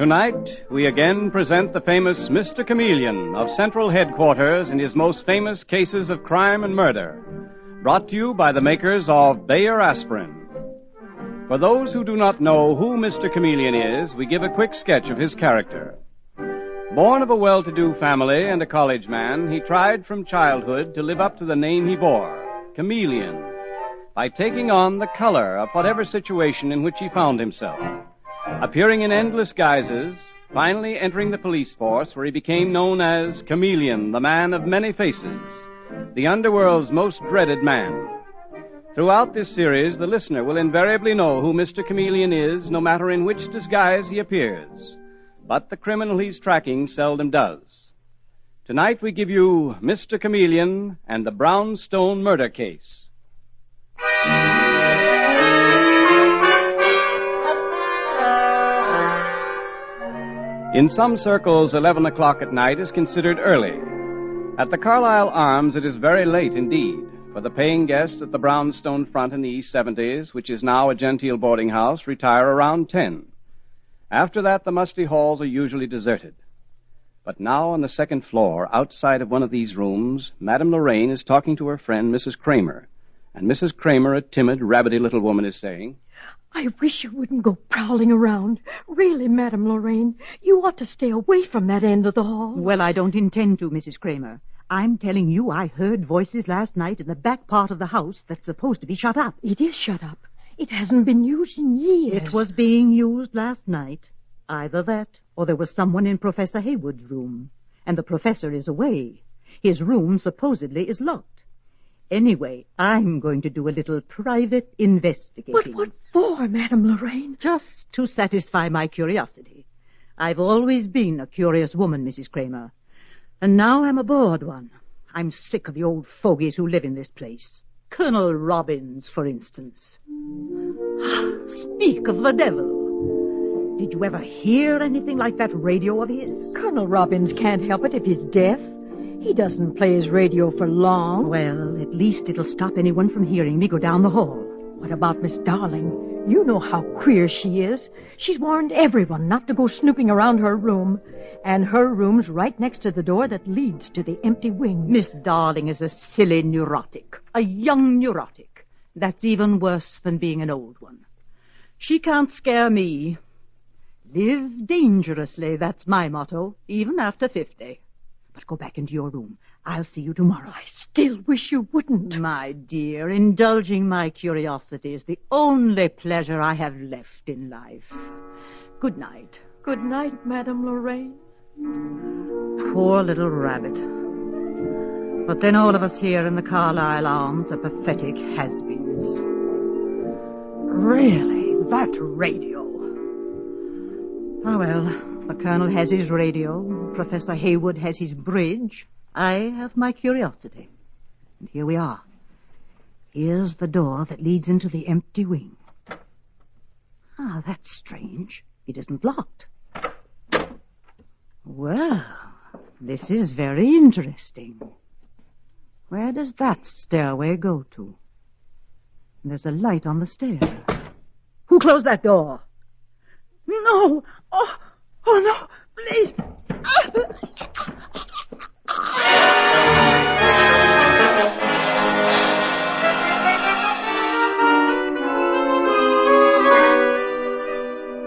Tonight, we again present the famous Mr. Chameleon of Central Headquarters in his most famous cases of crime and murder. Brought to you by the makers of Bayer Aspirin. For those who do not know who Mr. Chameleon is, we give a quick sketch of his character. Born of a well-to-do family and a college man, he tried from childhood to live up to the name he bore, Chameleon, by taking on the color of whatever situation in which he found himself. Appearing in endless guises, finally entering the police force where he became known as Chameleon, the man of many faces, the underworld's most dreaded man. Throughout this series, the listener will invariably know who Mr. Chameleon is, no matter in which disguise he appears. But the criminal he's tracking seldom does. Tonight we give you Mr. Chameleon and the Brownstone murder case. In some circles, 11 o'clock at night is considered early. At the Carlisle Arms, it is very late indeed, for the paying guests at the Brownstone front in the East 70s, which is now a genteel boarding house, retire around 10. After that, the musty halls are usually deserted. But now on the second floor, outside of one of these rooms, Madame Lorraine is talking to her friend, Mrs. Kramer. And Mrs. Kramer, a timid, rabbity little woman, is saying, I wish you wouldn't go prowling around. Really, Madame Lorraine, you ought to stay away from that end of the hall. Well, I don't intend to, Mrs. Kramer. I'm telling you I heard voices last night in the back part of the house that's supposed to be shut up. It is shut up. It hasn't been used in years. It was being used last night. Either that, or there was someone in Professor Haywood's room. And the professor is away. His room supposedly is locked. Anyway, I'm going to do a little private investigating. But what for, Madame Lorraine? Just to satisfy my curiosity. I've always been a curious woman, Mrs. Kramer. And now I'm a bored one. I'm sick of the old fogies who live in this place. Colonel Robbins, for instance. Speak of the devil. Did you ever hear anything like that radio of his? Colonel Robbins can't help it if he's deaf. He doesn't play his radio for long. Well, at least it'll stop anyone from hearing me go down the hall. What about Miss Darling? You know how queer she is. She's warned everyone not to go snooping around her room. And her room's right next to the door that leads to the empty wing. Miss Darling is a silly neurotic. A young neurotic. That's even worse than being an old one. She can't scare me. Live dangerously, that's my motto, even after 50. But go back into your room. I'll see you tomorrow. I still wish you wouldn't. My dear, indulging my curiosity is the only pleasure I have left in life. Good night. Good night, Madame Lorraine. Poor little rabbit. But then all of us here in the Carlisle Arms are pathetic has-beens. Really, that radio. Oh, well. The Colonel has his radio. Professor Haywood has his bridge. I have my curiosity. And here we are. Here's the door that leads into the empty wing. Ah, that's strange. It isn't locked. Well, this is very interesting. Where does that stairway go to? There's a light on the stair. Who closed that door? No! Oh, no, please.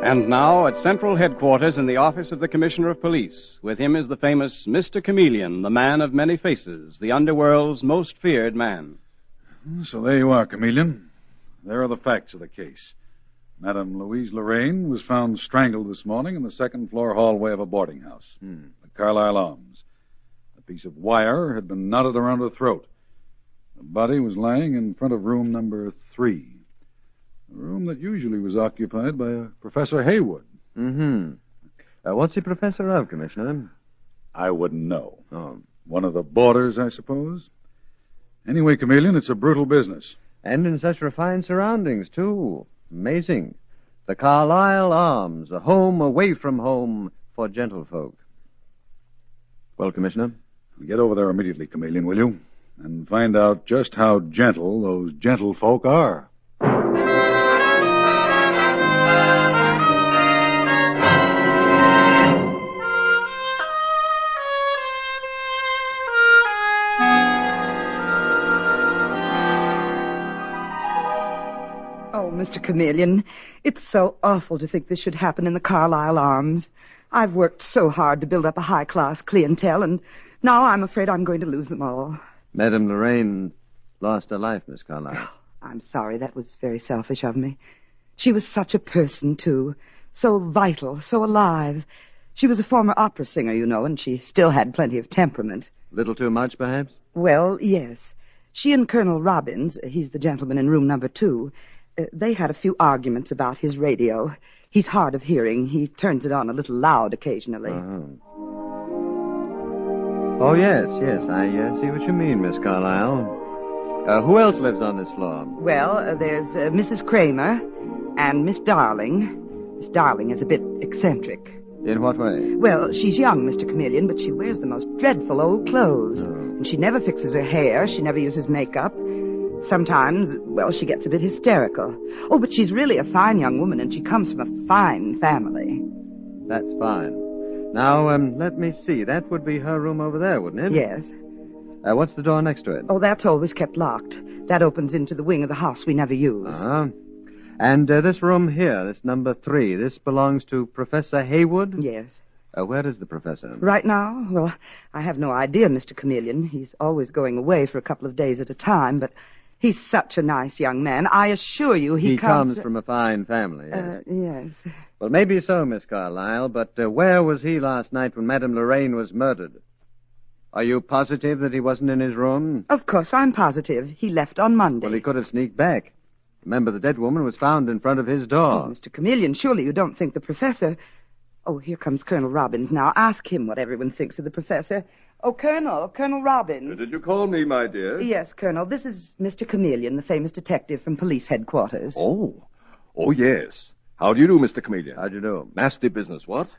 And now, at Central Headquarters in the office of the Commissioner of Police, with him is the famous Mr. Chameleon, the man of many faces, the underworld's most feared man. So there you are, Chameleon. There are the facts of the case. Madame Louise Lorraine was found strangled this morning in the second-floor hallway of a boarding house, the Carlisle Arms. A piece of wire had been knotted around her throat. The body was lying in front of room number 3, a room that usually was occupied by Professor Haywood. What's he professor of, Commissioner? I wouldn't know. Oh. One of the boarders, I suppose. Anyway, Chameleon, it's a brutal business. And in such refined surroundings, too. Amazing. The Carlisle Arms, a home away from home for gentlefolk. Well, Commissioner? Get over there immediately, Chameleon, will you? And find out just how gentle those gentlefolk are. Mr. Chameleon, it's so awful to think this should happen in the Carlyle Arms. I've worked so hard to build up a high-class clientele, and now I'm afraid I'm going to lose them all. Madame Lorraine lost her life, Miss Carlyle. I'm sorry, that was very selfish of me. She was such a person, too. So vital, so alive. She was a former opera singer, you know, and she still had plenty of temperament. Little too much, perhaps? Well, yes. She and Colonel Robbins, he's the gentleman in room number 2, they had a few arguments about his radio. He's hard of hearing. He turns it on a little loud occasionally. Oh, yes. I see what you mean, Miss Carlyle. Who else lives on this floor? Well, there's Mrs. Kramer and Miss Darling. Miss Darling is a bit eccentric. In what way? Well, she's young, Mr. Chameleon, but she wears the most dreadful old clothes. And she never fixes her hair. She never uses makeup. Sometimes, well, she gets a bit hysterical. Oh, but she's really a fine young woman, and she comes from a fine family. That's fine. Now, let me see. That would be her room over there, wouldn't it? Yes. What's the door next to it? Oh, that's always kept locked. That opens into the wing of the house we never use. And this room here, this number 3, this belongs to Professor Haywood? Yes. Where is the professor? Right now? Well, I have no idea, Mr. Chameleon. He's always going away for a couple of days at a time, but he's such a nice young man. I assure you He comes from a fine family, yes. Yes. Well, maybe so, Miss Carlyle, but where was he last night when Madame Lorraine was murdered? Are you positive that he wasn't in his room? Of course, I'm positive. He left on Monday. Well, he could have sneaked back. Remember, the dead woman was found in front of his door. Oh, Mr. Chameleon, surely you don't think the professor... Oh, here comes Colonel Robbins now. Ask him what everyone thinks of the professor. Oh, Colonel Robbins. Did you call me, my dear? Yes, Colonel. This is Mr. Chameleon, the famous detective from police headquarters. Oh, yes. How do you do, Mr. Chameleon? How do you do? Nasty business, what?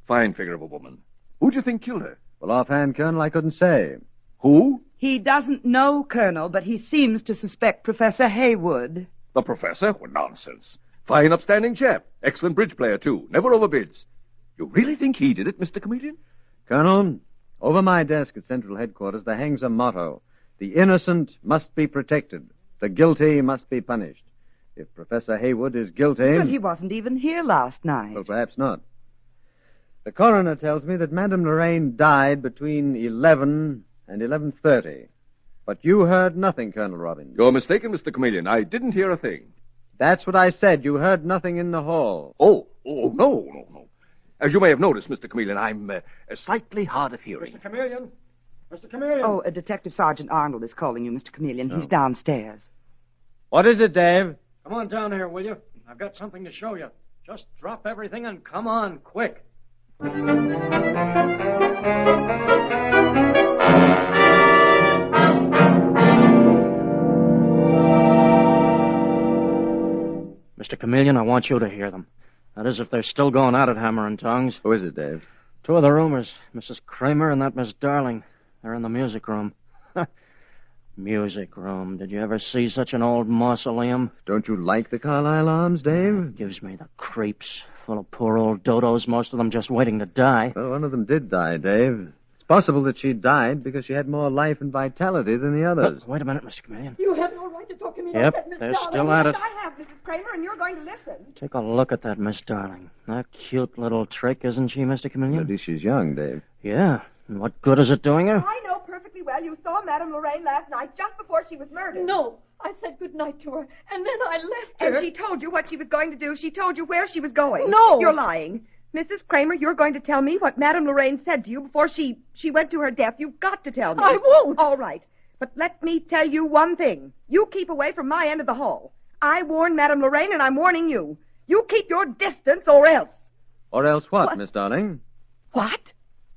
Fine figure of a woman. Who do you think killed her? Well, offhand, Colonel, I couldn't say. Who? He doesn't know, Colonel, but he seems to suspect Professor Haywood. The professor? What nonsense. Fine, upstanding chap. Excellent bridge player, too. Never overbids. You really think he did it, Mr. Chameleon? Colonel, over my desk at Central Headquarters, there hangs a motto. The innocent must be protected. The guilty must be punished. If Professor Haywood is guilty... But he wasn't even here last night. Well, perhaps not. The coroner tells me that Madame Lorraine died between 11 and 11:30. But you heard nothing, Colonel Robbins. You're mistaken, Mr. Chameleon. I didn't hear a thing. That's what I said. You heard nothing in the hall. Oh, no. As you may have noticed, Mr. Chameleon, I'm slightly hard of hearing. Mr. Chameleon? Mr. Chameleon? Oh, Detective Sergeant Arnold is calling you, Mr. Chameleon. He's downstairs. What is it, Dave? Come on down here, will you? I've got something to show you. Just drop everything and come on, quick. Mr. Chameleon, I want you to hear them. That is, if they're still going out at hammer and tongs. Who is it, Dave? 2 of the roomers, Mrs. Kramer and that Miss Darling. They're in the music room. Music room. Did you ever see such an old mausoleum? Don't you like the Carlyle Arms, Dave? Gives me the creeps. Full of poor old dodos, most of them just waiting to die. Well, one of them did die, Dave. It's possible that she died because she had more life and vitality than the others. Wait a minute, Mr. Chameleon. You have no right to talk to me Yep, like that, Miss they're Darling. still at it. I have, Mrs. Kramer, and you're going to listen. Take a look at that Miss Darling. A cute little trick, isn't she, Mr. Chameleon? At least she's young, Dave. Yeah. And what good is it doing her? I know perfectly well you saw Madame Lorraine last night just before she was murdered. No, I said goodnight to her, and then I left her. And she told you what she was going to do. She told you where she was going. No. You're lying. Mrs. Kramer, you're going to tell me what Madame Lorraine said to you before she went to her death. You've got to tell me. I won't. All right. But let me tell you one thing. You keep away from my end of the hall. I warned Madame Lorraine, and I'm warning you. You keep your distance or else. Or else what, Miss Darling? What?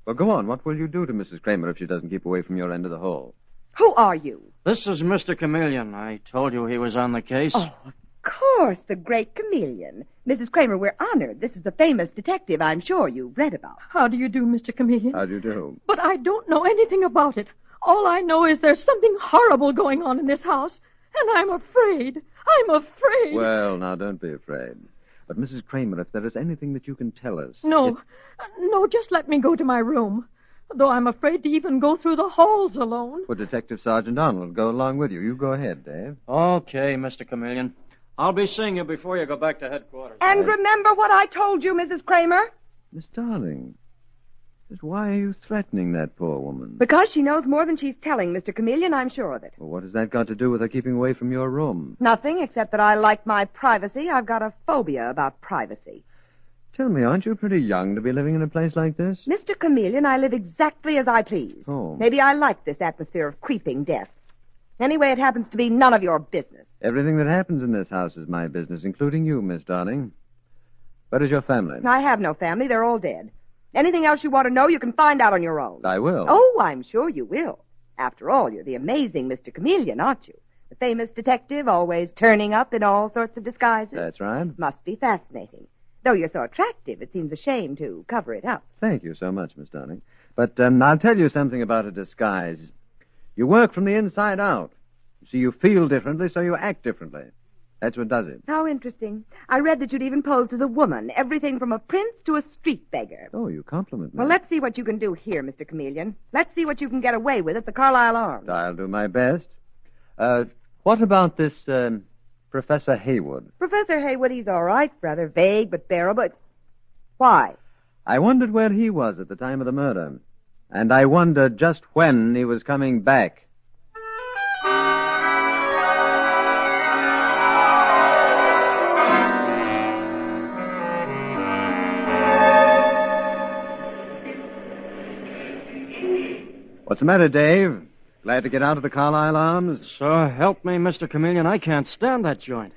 Well, go on. What will you do to Mrs. Kramer if she doesn't keep away from your end of the hall? Who are you? This is Mr. Chameleon. I told you he was on the case. Oh, of course, the great Chameleon. Mrs. Kramer, we're honored. This is the famous detective I'm sure you've read about. How do you do, Mr. Chameleon? How do you do? But I don't know anything about it. All I know is there's something horrible going on in this house, and I'm afraid. I'm afraid. Well, now, don't be afraid. But, Mrs. Kramer, if there is anything that you can tell us... No, just let me go to my room. Though I'm afraid to even go through the halls alone. Well, Detective Sergeant Arnold will go along with you. You go ahead, Dave. Okay, Mr. Chameleon. I'll be seeing you before you go back to headquarters. And remember what I told you, Mrs. Kramer. Miss Darling, just why are you threatening that poor woman? Because she knows more than she's telling, Mr. Chameleon, I'm sure of it. Well, what has that got to do with her keeping away from your room? Nothing, except that I like my privacy. I've got a phobia about privacy. Tell me, aren't you pretty young to be living in a place like this? Mr. Chameleon, I live exactly as I please. Oh. Maybe I like this atmosphere of creeping death. Anyway, it happens to be none of your business. Everything that happens in this house is my business, including you, Miss Darling. Where is your family? I have no family. They're all dead. Anything else you want to know, you can find out on your own. I will. Oh, I'm sure you will. After all, you're the amazing Mr. Chameleon, aren't you? The famous detective, always turning up in all sorts of disguises. That's right. Must be fascinating. Though you're so attractive, it seems a shame to cover it up. Thank you so much, Miss Darling. But I'll tell you something about a disguise. You work from the inside out. See, you feel differently, so you act differently. That's what does it. How interesting. I read that you'd even posed as a woman, everything from a prince to a street beggar. Oh, you compliment me. Well, let's see what you can do here, Mr. Chameleon. Let's see what you can get away with at the Carlisle Arms. I'll do my best. What about this, Professor Haywood? Professor Haywood, he's all right. Rather vague, but bearable. Why? I wondered where he was at the time of the murder. And I wondered just when he was coming back. What's the matter, Dave? Glad to get out of the Carlisle Arms? So help me, Mr. Chameleon. I can't stand that joint.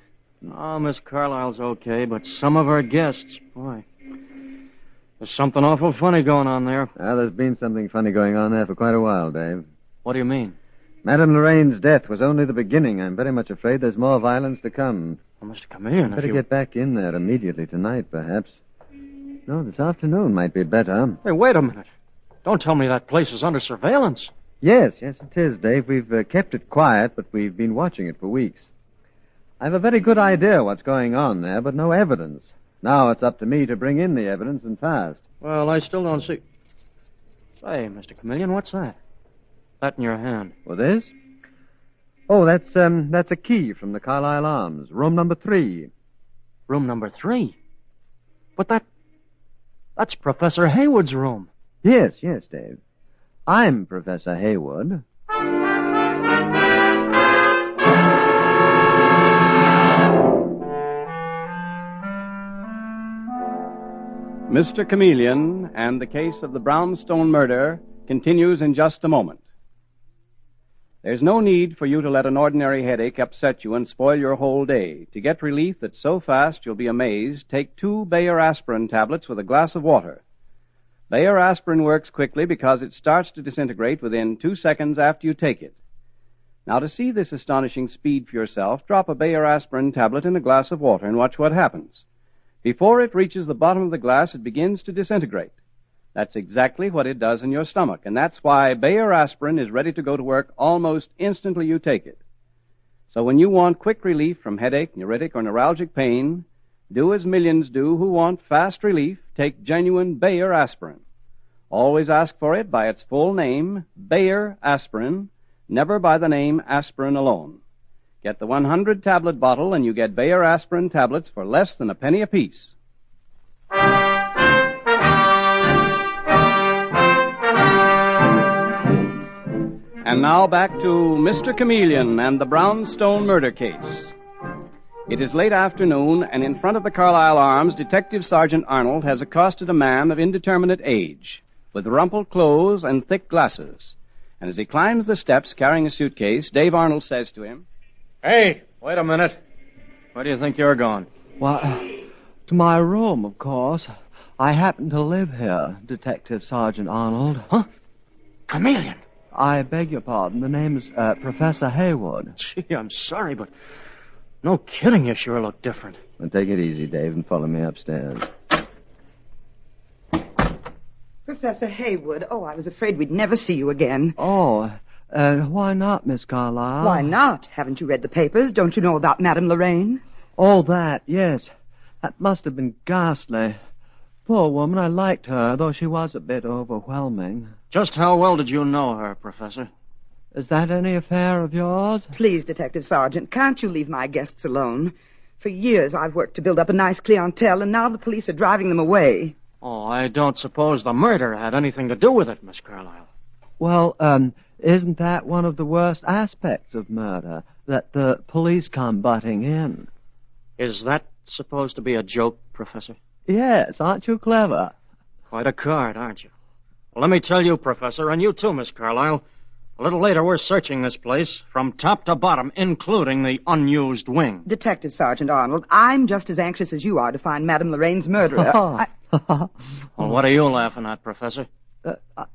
Oh, Miss Carlisle's okay, but some of her guests, boy, there's something awful funny going on there. Well, there's been something funny going on there for quite a while, Dave. What do you mean? Madame Lorraine's death was only the beginning. I'm very much afraid there's more violence to come. Well, Mr. Chameleon, Better get back in there immediately tonight, perhaps. No, this afternoon might be better. Hey, wait a minute. Don't tell me that place is under surveillance. Yes, it is, Dave. We've kept it quiet, but we've been watching it for weeks. I've a very good idea what's going on there, but no evidence. Now it's up to me to bring in the evidence and fast. Well, I still don't see... Say, Mr. Chameleon, what's that? That in your hand. Well, this? Oh, that's a key from the Carlisle Arms. Room number 3. Room number 3? But that's Professor Haywood's room. Yes, Dave. I'm Professor Haywood. Mr. Chameleon and the case of the Brownstone murder continues in just a moment. There's no need for you to let an ordinary headache upset you and spoil your whole day. To get relief that's so fast you'll be amazed, take 2 Bayer aspirin tablets with a glass of water. Bayer aspirin works quickly because it starts to disintegrate within 2 seconds after you take it. Now, to see this astonishing speed for yourself, drop a Bayer aspirin tablet in a glass of water and watch what happens. Before it reaches the bottom of the glass, it begins to disintegrate. That's exactly what it does in your stomach, and that's why Bayer aspirin is ready to go to work almost instantly you take it. So when you want quick relief from headache, neuritic, or neuralgic pain, do as millions do who want fast relief. Take genuine Bayer aspirin. Always ask for it by its full name, Bayer aspirin, never by the name aspirin alone. Get the 100-tablet bottle, and you get Bayer aspirin tablets for less than a penny apiece. And now back to Mr. Chameleon and the Brownstone murder case. It is late afternoon, and in front of the Carlisle Arms, Detective Sergeant Arnold has accosted a man of indeterminate age, with rumpled clothes and thick glasses. And as he climbs the steps carrying a suitcase, Dave Arnold says to him, Hey, wait a minute. Where do you think you're going? Why, to my room, of course. I happen to live here, Detective Sergeant Arnold. Huh? Chameleon. I beg your pardon. The name's Professor Haywood. Gee, I'm sorry, but no kidding, you sure look different. Well, take it easy, Dave, and follow me upstairs. Professor Haywood, I was afraid we'd never see you again. Oh, why not, Miss Carlisle? Why not? Haven't you read the papers? Don't you know about Madame Lorraine? Oh, that, yes. That must have been ghastly. Poor woman, I liked her, though she was a bit overwhelming. Just how well did you know her, Professor? Is that any affair of yours? Please, Detective Sergeant, can't you leave my guests alone? For years I've worked to build up a nice clientele, and now the police are driving them away. Oh, I don't suppose the murder had anything to do with it, Miss Carlyle. Well, isn't that one of the worst aspects of murder, that the police come butting in? Is that supposed to be a joke, Professor? Yes, aren't you clever? Quite a card, aren't you? Well, let me tell you, Professor, and you too, Miss Carlyle. A little later, we're searching this place from top to bottom, including the unused wing. Detective Sergeant Arnold, I'm just as anxious as you are to find Madame Lorraine's murderer. Well, what are you laughing at, Professor?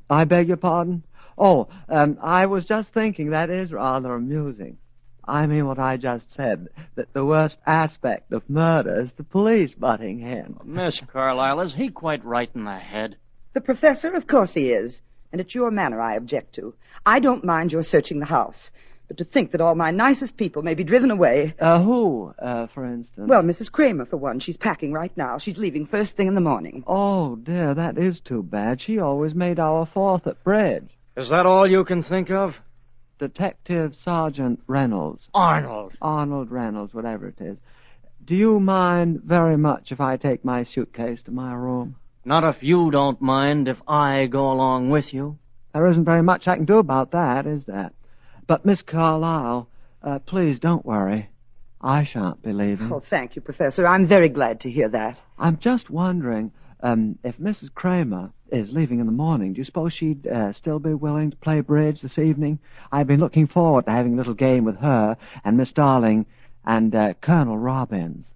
I beg your pardon? Oh, I was just thinking that is rather amusing. I mean what I just said, that the worst aspect of murder is the police butting in. Miss Carlyle, is he quite right in the head? The professor? Of course he is. And it's your manner I object to. I don't mind your searching the house. But to think that all my nicest people may be driven away... Who, for instance? Well, Mrs. Kramer, for one. She's packing right now. She's leaving first thing in the morning. Oh, dear, that is too bad. She always made our fourth at bridge. Is that all you can think of? Detective Sergeant Reynolds. Arnold. Arnold Reynolds, whatever it is. Do you mind very much if I take my suitcase to my room? Not if you don't mind if I go along with you. There isn't very much I can do about that, is there? But, Miss Carlyle, please don't worry. I shan't be leaving. Oh, thank you, Professor. I'm very glad to hear that. I'm just wondering, if Mrs. Kramer is leaving in the morning, do you suppose she'd still be willing to play bridge this evening? I've been looking forward to having a little game with her and Miss Darling and Colonel Robbins.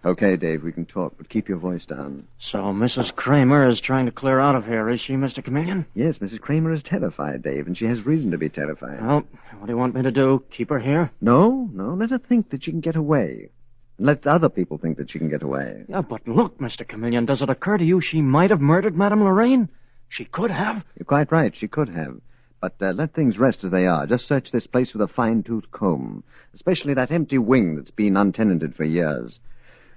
Okay, Dave, we can talk, but keep your voice down. So Mrs. Kramer is trying to clear out of here, is she, Mr. Chameleon? Yes, Mrs. Kramer is terrified, Dave, and she has reason to be terrified. Well, what do you want me to do? Keep her here? No, let her think that she can get away. And let other people think that she can get away. Yeah, but look, Mr. Chameleon, does it occur to you she might have murdered Madame Lorraine? She could have. You're quite right, she could have. But let things rest as they are. Just search this place with a fine-tooth comb, especially that empty wing that's been untenanted for years.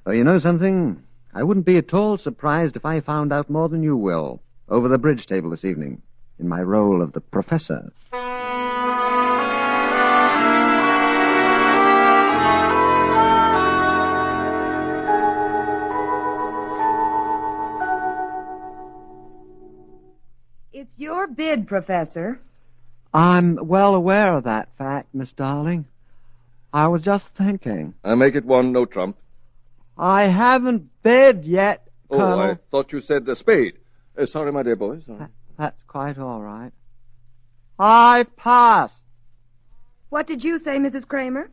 Oh, you know something? I wouldn't be at all surprised if I found out more than you will over the bridge table this evening, in my role of the professor. It's your bid, Professor. I'm well aware of that fact, Miss Darling. I was just thinking. I make it one, no trump. I haven't bid yet, Colonel. Oh, I thought you said a spade. Sorry, my dear boy. Sorry. That's quite all right. I pass. What did you say, Mrs. Kramer?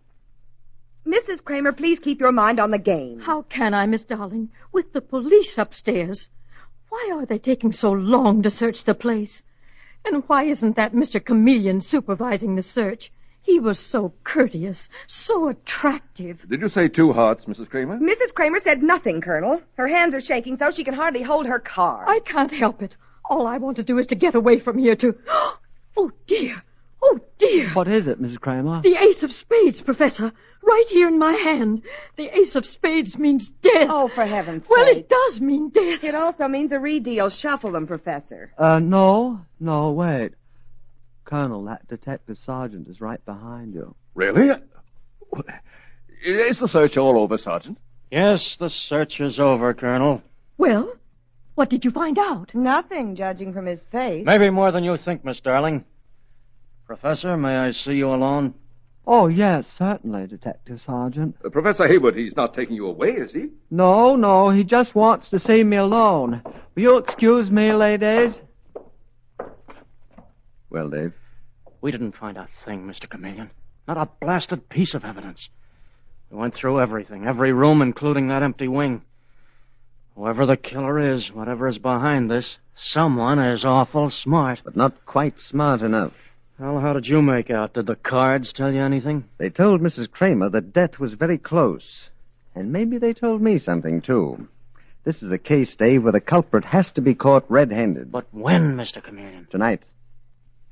Mrs. Kramer, please keep your mind on the game. How can I, Miss Darling? With the police upstairs. Why are they taking so long to search the place? And why isn't that Mr. Chameleon supervising the search? He was so courteous, so attractive. Did you say 2 hearts, Mrs. Kramer? Mrs. Kramer said nothing, Colonel. Her hands are shaking so she can hardly hold her card. I can't help it. All I want to do is to get away from here to... Oh, dear. Oh, dear. What is it, Mrs. Kramer? The ace of spades, Professor. Right here in my hand. The ace of spades means death. Oh, for heaven's sake. Well, it does mean death. It also means a redeal. Shuffle them, Professor. No, wait. Colonel, that detective sergeant is right behind you. Really? Is the search all over, Sergeant? Yes, the search is over, Colonel. Well, what did you find out? Nothing, judging from his face. Maybe more than you think, Miss Darling. Professor, may I see you alone? Oh, yes, certainly, Detective Sergeant. Professor Haywood, he's not taking you away, is he? No, he just wants to see me alone. Will you excuse me, ladies? Well, Dave? We didn't find a thing, Mr. Chameleon. Not a blasted piece of evidence. We went through everything, every room, including that empty wing. Whoever the killer is, whatever is behind this, someone is awful smart. But not quite smart enough. Well, how did you make out? Did the cards tell you anything? They told Mrs. Kramer that death was very close. And maybe they told me something, too. This is a case, Dave, where the culprit has to be caught red-handed. But when, Mr. Chameleon? Tonight.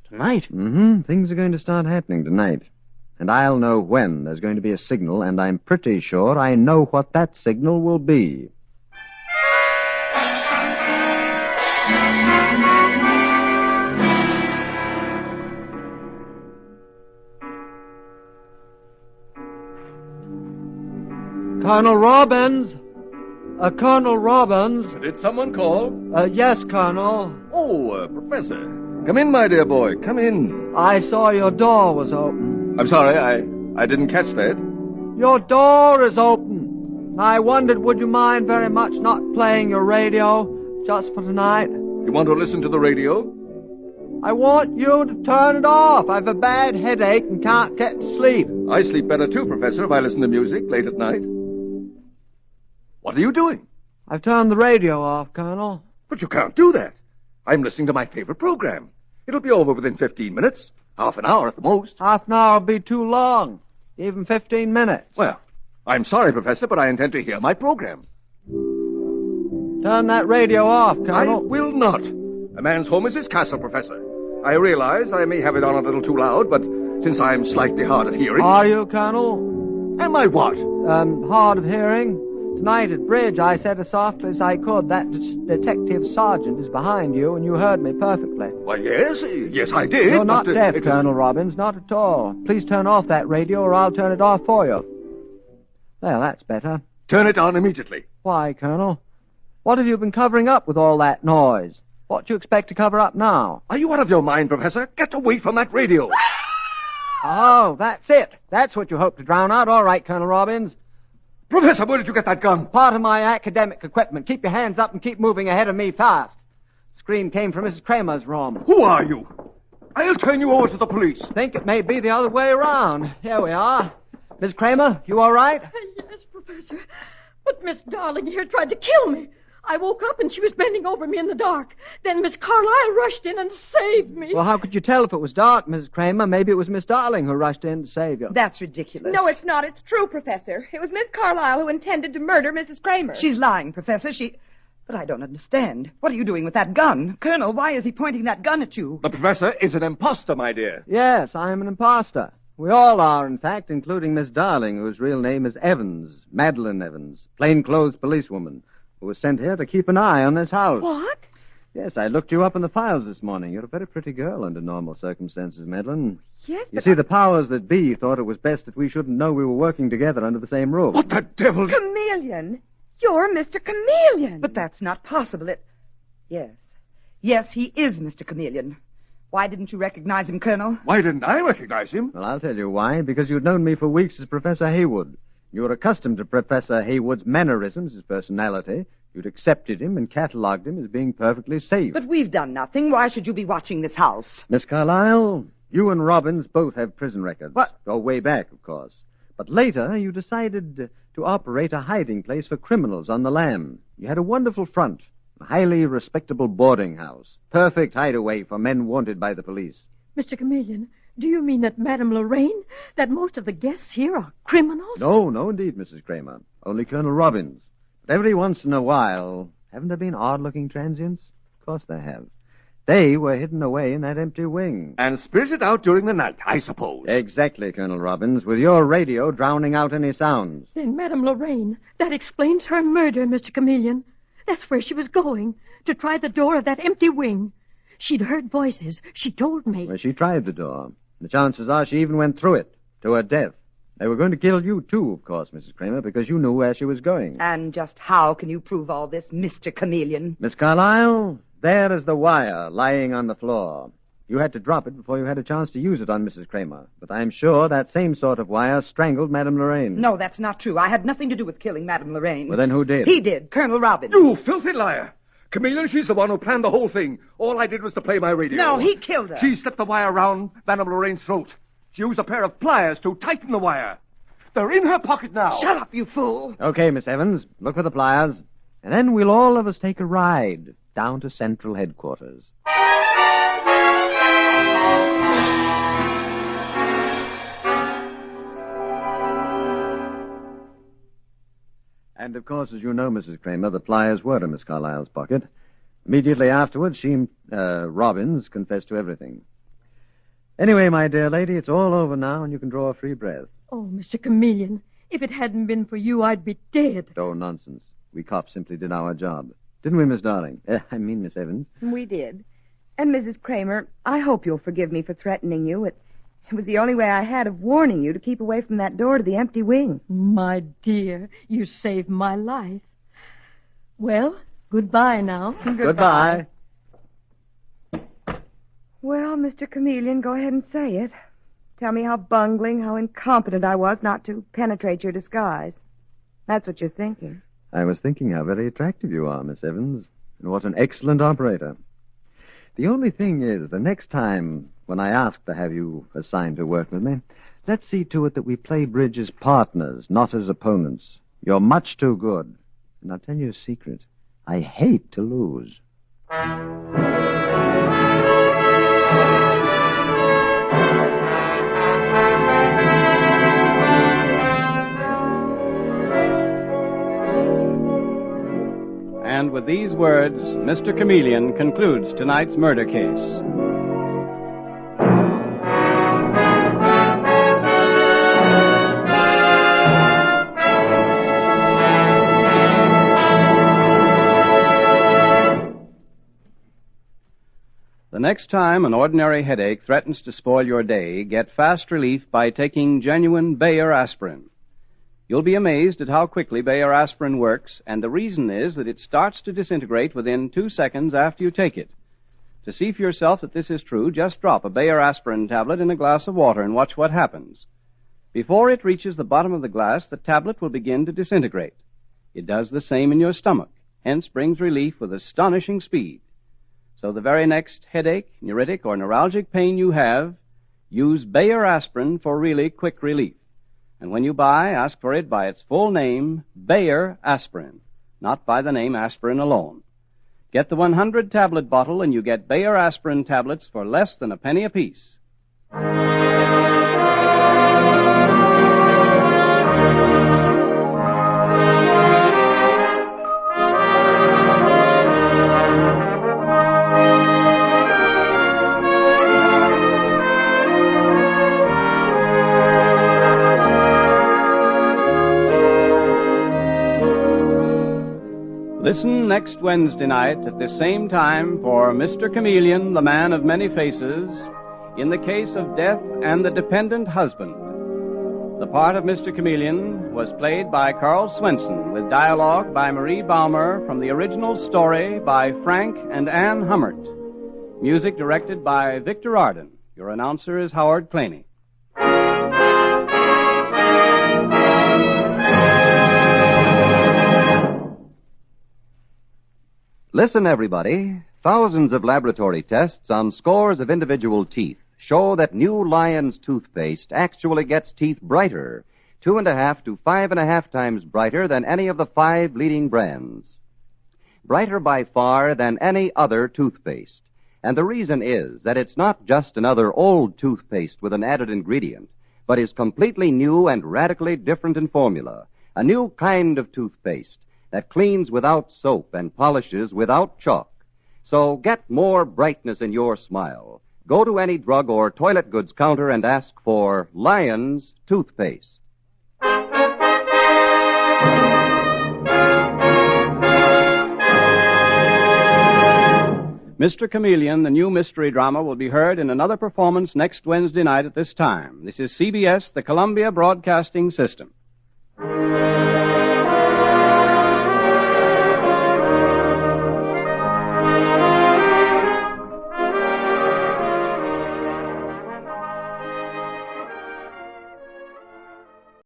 Tonight? Mm-hmm. Things are going to start happening tonight. And I'll know when there's going to be a signal, and I'm pretty sure I know what that signal will be. Colonel Robbins? Colonel Robbins? Did someone call? Yes, Colonel. Oh, Professor. Come in, my dear boy. Come in. I saw your door was open. I'm sorry, I didn't catch that. Your door is open. I wondered, would you mind very much not playing your radio just for tonight? You want to listen to the radio? I want you to turn it off. I've a bad headache and can't get to sleep. I sleep better too, Professor, if I listen to music late at night. What are you doing? I've turned the radio off, Colonel. But you can't do that. I'm listening to my favorite program. It'll be over within 15 minutes. Half an hour at the most. Half an hour will be too long. Even 15 minutes. Well, I'm sorry, Professor, but I intend to hear my program. Turn that radio off, Colonel. I will not. A man's home is his castle, Professor. I realize I may have it on a little too loud, but since I'm slightly hard of hearing... Are you, Colonel? Am I what? Hard of hearing. Tonight at bridge, I said as softly as I could, that detective sergeant is behind you, and you heard me perfectly. Why, yes, I did. You're not but, deaf, Colonel Robbins, not at all. Please turn off that radio, or I'll turn it off for you. There, that's better. Turn it on immediately. Why, Colonel? What have you been covering up with all that noise? What do you expect to cover up now? Are you out of your mind, Professor? Get away from that radio. Oh, that's it. That's what you hope to drown out. All right, Colonel Robbins. Professor, where did you get that gun? Part of my academic equipment. Keep your hands up and keep moving ahead of me fast. The scream came from Mrs. Kramer's room. Who are you? I'll turn you over to the police. Think it may be the other way around. Here we are. Miss Kramer, you all right? Yes, Professor. But Miss Darling here tried to kill me. I woke up and she was bending over me in the dark. Then Miss Carlyle rushed in and saved me. Well, how could you tell if it was dark, Mrs. Kramer? Maybe it was Miss Darling who rushed in to save you. That's ridiculous. No, it's not. It's true, Professor. It was Miss Carlyle who intended to murder Mrs. Kramer. She's lying, Professor. But I don't understand. What are you doing with that gun? Colonel, why is he pointing that gun at you? The Professor is an imposter, my dear. Yes, I am an imposter. We all are, in fact, including Miss Darling, whose real name is Evans, Madeline Evans, plainclothes policewoman, who was sent here to keep an eye on this house. What? Yes, I looked you up in the files this morning. You're a very pretty girl under normal circumstances, Madeline. Yes, You see, the powers that be thought it was best that we shouldn't know we were working together under the same roof. What the devil? Chameleon. You're Mr. Chameleon. But that's not possible. Yes, he is Mr. Chameleon. Why didn't you recognize him, Colonel? Why didn't I recognize him? Well, I'll tell you why. Because you'd known me for weeks as Professor Haywood. You were accustomed to Professor Haywood's mannerisms, his personality. You'd accepted him and catalogued him as being perfectly safe. But we've done nothing. Why should you be watching this house? Miss Carlyle, you and Robbins both have prison records. What? Go way back, of course. But later, you decided to operate a hiding place for criminals on the lam. You had a wonderful front, a highly respectable boarding house, perfect hideaway for men wanted by the police. Mr. Chameleon, do you mean that Madame Lorraine, that most of the guests here are criminals? No, indeed, Mrs. Kramer. Only Colonel Robbins. But every once in a while, haven't there been odd-looking transients? Of course there have. They were hidden away in that empty wing. And spirited out during the night, I suppose. Exactly, Colonel Robbins, with your radio drowning out any sounds. Then Madame Lorraine, that explains her murder, Mr. Chameleon. That's where she was going, to try the door of that empty wing. She'd heard voices. She told me. Well, she tried the door. The chances are she even went through it, to her death. They were going to kill you, too, of course, Mrs. Kramer, because you knew where she was going. And just how can you prove all this, Mr. Chameleon? Miss Carlyle, there is the wire lying on the floor. You had to drop it before you had a chance to use it on Mrs. Kramer. But I'm sure that same sort of wire strangled Madame Lorraine. No, that's not true. I had nothing to do with killing Madame Lorraine. Well, then who did? He did, Colonel Robbins. You filthy liar! Chameleon, she's the one who planned the whole thing. All I did was to play my radio. No, he killed her. She slipped the wire around Madame Lorraine's throat. She used a pair of pliers to tighten the wire. They're in her pocket now. Shut up, you fool. Okay, Miss Evans, look for the pliers. And then we'll all of us take a ride down to Central Headquarters. And, of course, as you know, Mrs. Kramer, the pliers were in Miss Carlyle's pocket. Immediately afterwards, she, Robbins, confessed to everything. Anyway, my dear lady, it's all over now, and you can draw a free breath. Oh, Mr. Chameleon, if it hadn't been for you, I'd be dead. Oh, nonsense. We cops simply did our job. Didn't we, Miss Darling? I mean, Miss Evans. We did. And, Mrs. Kramer, I hope you'll forgive me for threatening you. It was the only way I had of warning you to keep away from that door to the empty wing. My dear, you saved my life. Well, goodbye now. Goodbye. Well, Mr. Chameleon, go ahead and say it. Tell me how bungling, how incompetent I was not to penetrate your disguise. That's what you're thinking. I was thinking how very attractive you are, Miss Evans, and what an excellent operator. The only thing is, the next time when I ask to have you assigned to work with me, let's see to it that we play bridge as partners, not as opponents. You're much too good. And I'll tell you a secret. I hate to lose. And with these words, Mr. Chameleon concludes tonight's murder case. The next time an ordinary headache threatens to spoil your day, get fast relief by taking genuine Bayer aspirin. You'll be amazed at how quickly Bayer aspirin works, and the reason is that it starts to disintegrate within 2 seconds after you take it. To see for yourself that this is true, just drop a Bayer aspirin tablet in a glass of water and watch what happens. Before it reaches the bottom of the glass, the tablet will begin to disintegrate. It does the same in your stomach, hence brings relief with astonishing speed. So the very next headache, neuritic, or neuralgic pain you have, use Bayer aspirin for really quick relief. And when you buy, ask for it by its full name, Bayer aspirin, not by the name aspirin alone. Get the 100-tablet bottle and you get Bayer aspirin tablets for less than a penny apiece. Listen next Wednesday night at this same time for Mr. Chameleon, the man of many faces, in the case of Death and the Dependent Husband. The part of Mr. Chameleon was played by Carl Swenson, with dialogue by Marie Baumer from the original story by Frank and Ann Hummert. Music directed by Victor Arden. Your announcer is Howard Claney. Listen, everybody. Thousands of laboratory tests on scores of individual teeth show that new Lion's toothpaste actually gets teeth brighter, 2.5 to 5.5 times brighter than any of the 5 leading brands. Brighter by far than any other toothpaste. And the reason is that it's not just another old toothpaste with an added ingredient, but is completely new and radically different in formula. A new kind of toothpaste that cleans without soap and polishes without chalk. So get more brightness in your smile. Go to any drug or toilet goods counter and ask for Lion's toothpaste. Mr. Chameleon, the new mystery drama, will be heard in another performance next Wednesday night at this time. This is CBS, the Columbia Broadcasting System.